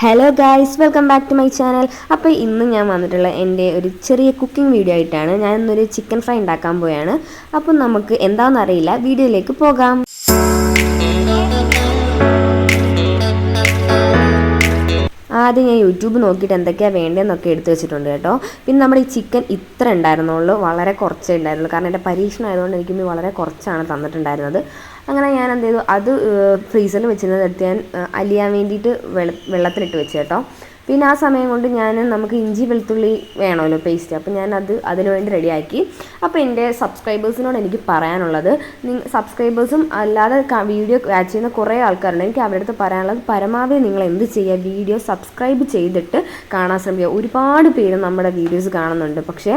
Hello guys, welcome back to my channel. അപ്പോൾ ഇന്ന് ഞാൻ വന്നിട്ടുള്ള എൻ്റെ ഒരു ചെറിയ കുക്കിംഗ് വീഡിയോ ആയിട്ടാണ്. ഞാൻ ഇന്നൊരു ചിക്കൻ ഫ്രൈ ഉണ്ടാക്കാൻ പോവുകയാണ്. അപ്പം നമുക്ക് എന്താണെന്നറിയില്ല, വീഡിയോയിലേക്ക് പോകാം. ആദ്യം ഞാൻ യൂട്യൂബ് നോക്കിയിട്ട് എന്തൊക്കെയാണ് വേണ്ടതെന്നൊക്കെ എടുത്തു വെച്ചിട്ടുണ്ട് കേട്ടോ. പിന്നെ നമ്മുടെ ഈ ചിക്കൻ ഇത്ര ഉണ്ടായിരുന്നുള്ളൂ, വളരെ കുറച്ചേ ഉണ്ടായിരുന്നുള്ളൂ. കാരണം എൻ്റെ പരീക്ഷണം ആയതുകൊണ്ട് എനിക്ക് വളരെ കുറച്ചാണ് തന്നിട്ടുണ്ടായിരുന്നത്. അങ്ങനെ ഞാൻ എന്ത് ചെയ്തു, അത് ഫ്രീസറിൽ വെച്ചിരുന്നത് എടുത്ത് ഞാൻ അലിയാൻ വേണ്ടിയിട്ട് വെള്ളത്തിലിട്ട് വെച്ച് കേട്ടോ. പിന്നെ ആ സമയം കൊണ്ട് നമുക്ക് ഇഞ്ചി വെളുത്തുള്ളി വേണമല്ലോ പേസ്റ്റ്, അപ്പോൾ അതിന് വേണ്ടി റെഡിയാക്കി. അപ്പോൾ എൻ്റെ സബ്സ്ക്രൈബേഴ്സിനോട് എനിക്ക് പറയാനുള്ളത്, സബ്സ്ക്രൈബേഴ്സും അല്ലാതെ വീഡിയോ വാച്ച് ചെയ്യുന്ന കുറേ ആൾക്കാരുണ്ട്. എനിക്ക് അവരുടെ അടുത്ത് പറയാനുള്ളത്, പരമാവധി നിങ്ങൾ എന്ത് ചെയ്യുക, വീഡിയോ സബ്സ്ക്രൈബ് ചെയ്തിട്ട് കാണാൻ ശ്രമിക്കുക. ഒരുപാട് പേര് നമ്മുടെ വീഡിയോസ് കാണുന്നുണ്ട്, പക്ഷേ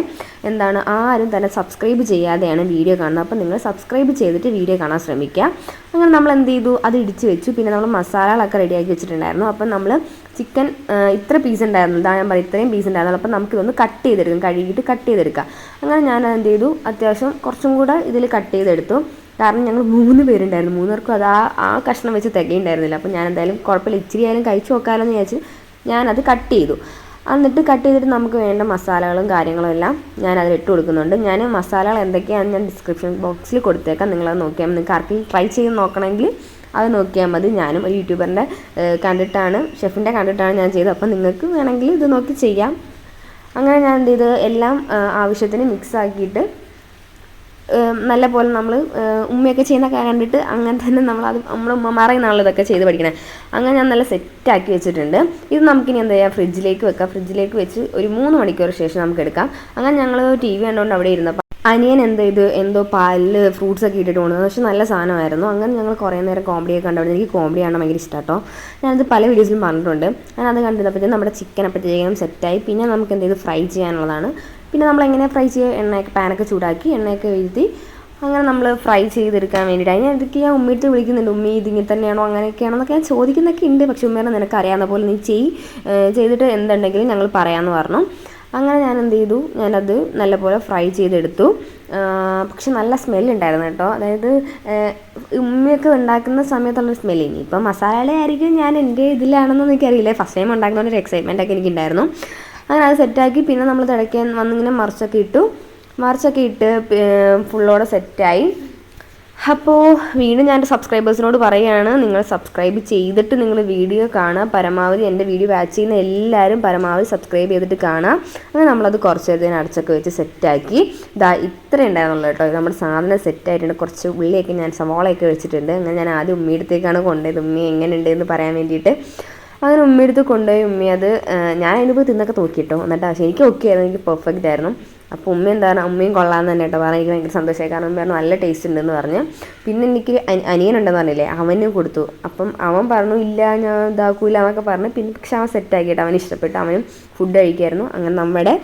ആരും തന്നെ സബ്സ്ക്രൈബ് ചെയ്യാതെയാണ് വീഡിയോ കാണുന്നത്. അപ്പോൾ നിങ്ങൾ സബ്സ്ക്രൈബ് ചെയ്തിട്ട് വീഡിയോ കാണാൻ ശ്രമിക്കുക. അങ്ങനെ നമ്മൾ എന്ത് ചെയ്തു, അത് ഇടിച്ച് വെച്ചു. പിന്നെ നമ്മൾ മസാലകളൊക്കെ റെഡിയാക്കി വെച്ചിട്ടുണ്ടായിരുന്നു. അപ്പം നമ്മൾ ചിക്കൻ ഇത്ര പീസ് ഉണ്ടായിരുന്നു, ഞാൻ പറയും ഇത്രയും പീസ് ഉണ്ടായിരുന്നു. അപ്പം നമുക്കിതൊന്ന് കട്ട് ചെയ്തെടുക്കാം, കഴുകിയിട്ട് കട്ട് ചെയ്തെടുക്കാം. അങ്ങനെ ഞാൻ എന്ത് ചെയ്തു, അത്യാവശ്യം കുറച്ചും കൂടെ ഇതിൽ കട്ട് ചെയ്തെടുത്തു. കാരണം ഞങ്ങൾ 3 പേരുണ്ടായിരുന്നു, 3 പേർക്കും അത് ആ കഷ്ണം വെച്ച് തികയുണ്ടായിരുന്നില്ല. അപ്പം ഞാൻ എന്തായാലും കുഴപ്പമില്ല, ഇച്ചിരി ആയാലും കഴിച്ച് നോക്കാമല്ലോ എന്ന് വിചാരിച്ച് ഞാനത് കട്ട് ചെയ്തു. എന്നിട്ട് കട്ട് ചെയ്തിട്ട് നമുക്ക് വേണ്ട മസാലകളും കാര്യങ്ങളും എല്ലാം ഞാൻ അതിലിട്ട് കൊടുക്കുന്നുണ്ട്. ഞാൻ മസാലകൾ എന്തൊക്കെയാണെന്ന് ഞാൻ ഡിസ്ക്രിപ്ഷൻ ബോക്സിൽ കൊടുത്തേക്കാം, നിങ്ങളത് നോക്കിയാൽ നിങ്ങൾക്ക് ആർക്കെങ്കിലും ട്രൈ ചെയ്ത് നോക്കണമെങ്കിൽ അത് നോക്കിയാൽ മതി. ഞാനും ഒരു യൂട്യൂബറിൻ്റെ ഷെഫിൻ്റെ കണ്ടിട്ടാണ് ഞാൻ ചെയ്തത്. അപ്പം നിങ്ങൾക്ക് വേണമെങ്കിൽ ഇത് നോക്കി ചെയ്യാം. അങ്ങനെ ഞാൻ എന്ത് ചെയ്ത് എല്ലാം ആവശ്യത്തിന് മിക്സ് ആക്കിയിട്ട് നല്ല പോലെ നമ്മൾ ഉമ്മയൊക്കെ ചെയ്യുന്നൊക്കെ കണ്ടിട്ട് അങ്ങനെ തന്നെ നമ്മുടെ ഉമ്മമാരെ നാളെ ഇതൊക്കെ ചെയ്ത് പഠിക്കണേ. അങ്ങനെ ഞാൻ നല്ല സെറ്റാക്കി വെച്ചിട്ടുണ്ട്. ഇത് നമുക്കിനി എന്താ ചെയ്യുക, ഫ്രിഡ്ജിലേക്ക് വെക്കാം. ഫ്രിഡ്ജിലേക്ക് വെച്ച് ഒരു 3 മണിക്കൂർ ശേഷം നമുക്ക് എടുക്കാം. അങ്ങനെ ഞങ്ങൾ TV കണ്ടുകൊണ്ട് അവിടെ ഇരുന്നപ്പോൾ അനിയൻ എന്തോ പാലിൽ ഫ്രൂട്ട്സ് ഒക്കെ ഇട്ടിട്ട് കൊണ്ടുവന്നത്, പക്ഷേ നല്ല സാധനമായിരുന്നു. അങ്ങനെ ഞങ്ങൾ കുറേ നേരം കോമഡിയൊക്കെ കണ്ടുകൊണ്ട്, എനിക്ക് കോമഡി കാണാൻ ഭയങ്കര ഇഷ്ടം കേട്ടോ. ഞാനത് പല വീഡിയോസിലും പറഞ്ഞിട്ടുണ്ട്. ഞാനത് കണ്ടിരുന്നപ്പോഴത്തേക്കും നമ്മുടെ ചിക്കൻ അപ്പോഴത്തേക്കും സെറ്റായി. പിന്നെ നമുക്ക് എന്ത് ചെയ്ത് ഫ്രൈ ചെയ്യാനുള്ളതാണ്. പിന്നെ നമ്മളെങ്ങനെ ഫ്രൈ ചെയ്യുക, പാനൊക്കെ ചൂടാക്കി എണ്ണയൊക്കെ വീഴ്ത്തി അങ്ങനെ നമ്മൾ ഫ്രൈ ചെയ്തെടുക്കാൻ വേണ്ടിയിട്ട്. അതിന് എന്തൊക്കെ ഞാൻ ഉമ്മയിട്ട് വിളിക്കുന്നുണ്ട്, ഉമ്മി ഇതിങ്ങനെ തന്നെയാണോ അങ്ങനെയൊക്കെയാണോ എന്നൊക്കെ ഞാൻ ചോദിക്കുന്നൊക്കെ ഉണ്ട്. പക്ഷേ ഉമ്മേനെ നിനക്ക് അറിയാവുന്ന പോലെ നീ ചെയ്തിട്ട് എന്തുണ്ടെങ്കിലും ഞങ്ങൾ പറയാമെന്ന് പറഞ്ഞു. അങ്ങനെ ഞാൻ എന്ത് ചെയ്തു, ഞാനത് നല്ലപോലെ ഫ്രൈ ചെയ്തെടുത്തു. പക്ഷെ നല്ല സ്മെല്ലുണ്ടായിരുന്നു കേട്ടോ. അതായത് ഉമ്മയൊക്കെ ഉണ്ടാക്കുന്ന സമയത്തുള്ളൊരു സ്മെല്ല്. ഇനി ഇപ്പം മസാലയുടെ ആയിരിക്കും, ഞാൻ എൻ്റെ ഇതിലാണെന്നൊന്നും എനിക്കറിയില്ല. ഫസ്റ്റ് ടൈം ഉണ്ടാക്കുന്നതിൻ്റെ ഒരു എക്സൈറ്റ്മെൻ്റ് ഒക്കെ എനിക്കുണ്ടായിരുന്നു. അങ്ങനെ അത് സെറ്റാക്കി. പിന്നെ നമ്മൾ തിളയ്ക്കാൻ വന്നിങ്ങനെ മറിച്ചൊക്കെ ഇട്ട് ഫുള്ളോടെ സെറ്റായി. അപ്പോൾ വീണ്ടും ഞാൻ എൻ്റെ സബ്സ്ക്രൈബേഴ്സിനോട് പറയുകയാണ്, നിങ്ങൾ സബ്സ്ക്രൈബ് ചെയ്തിട്ട് നിങ്ങൾ വീഡിയോ കാണുക. പരമാവധി എൻ്റെ വീഡിയോ വാച്ച് ചെയ്യുന്ന എല്ലാവരും പരമാവധി സബ്സ്ക്രൈബ് ചെയ്തിട്ട് കാണുക. അങ്ങനെ നമ്മളത് കുറച്ച് നേരത്തിന് അടച്ചൊക്കെ വെച്ച് സെറ്റാക്കി. ഇത്ര ഉണ്ടായിരുന്നുള്ളൂ കേട്ടോ. നമ്മുടെ സാധനം സെറ്റായിട്ടുണ്ട്. കുറച്ച് ഉള്ളിയൊക്കെ ഞാൻ സവാളയൊക്കെ വെച്ചിട്ടുണ്ട്. അങ്ങനെ ഞാൻ ആദ്യം ഉമ്മിയടുത്തേക്കാണ് കൊണ്ടുപോയത്, ഉമ്മി എങ്ങനെയുണ്ട് എന്ന് പറയാൻ വേണ്ടിയിട്ട്. അങ്ങനെ ഉമ്മിയെടുത്ത് കൊണ്ടുപോയി. ഉമ്മി അത് ഞാൻ അതിന് പോയി തിന്നൊക്കെ നോക്കിയിട്ടോ. എന്നിട്ട് പക്ഷേ എനിക്ക് ഓക്കെ ആയിരുന്നു, എനിക്ക് പെർഫെക്റ്റ് ആയിരുന്നു. അപ്പോൾ ഉമ്മയും കൊള്ളാമെന്ന് തന്നെ കേട്ടോ പറഞ്ഞു. എനിക്ക് ഭയങ്കര സന്തോഷമായി. കാരണം ഉമ്മ പറഞ്ഞു നല്ല ടേസ്റ്റ് ഉണ്ടെന്ന് പറഞ്ഞു. പിന്നെ എനിക്ക് അനിയനുണ്ടെന്ന് പറഞ്ഞില്ലേ, അവന് കൊടുത്തു. അപ്പം അവൻ പറഞ്ഞു ഇല്ല ഞാൻ ഇതാക്കൂല എന്നൊക്കെ പറഞ്ഞു. പിന്നെ പക്ഷെ അവൻ സെറ്റാക്കിയിട്ട് അവന് ഇഷ്ടപ്പെട്ടു, അവനും ഫുഡ് കഴിക്കായിരുന്നു. അങ്ങനെ നമ്മുടെ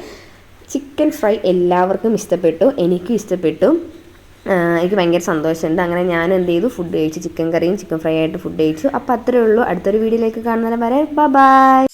ചിക്കൻ ഫ്രൈ എല്ലാവർക്കും ഇഷ്ടപ്പെട്ടു, എനിക്കും ഇഷ്ടപ്പെട്ടു. എനിക്ക് ഭയങ്കര സന്തോഷമുണ്ട്. അങ്ങനെ ഞാൻ എന്ത് ചെയ്തു, ഫുഡ് കഴിച്ചു. ചിക്കൻ കറിയും ചിക്കൻ ഫ്രൈ ആയിട്ട് ഫുഡ് കഴിച്ചു. അപ്പോൾ അത്രയേ ഉള്ളൂ. അടുത്തൊരു വീഡിയോയിലേക്ക് കാണുന്നവരെ ബൈ.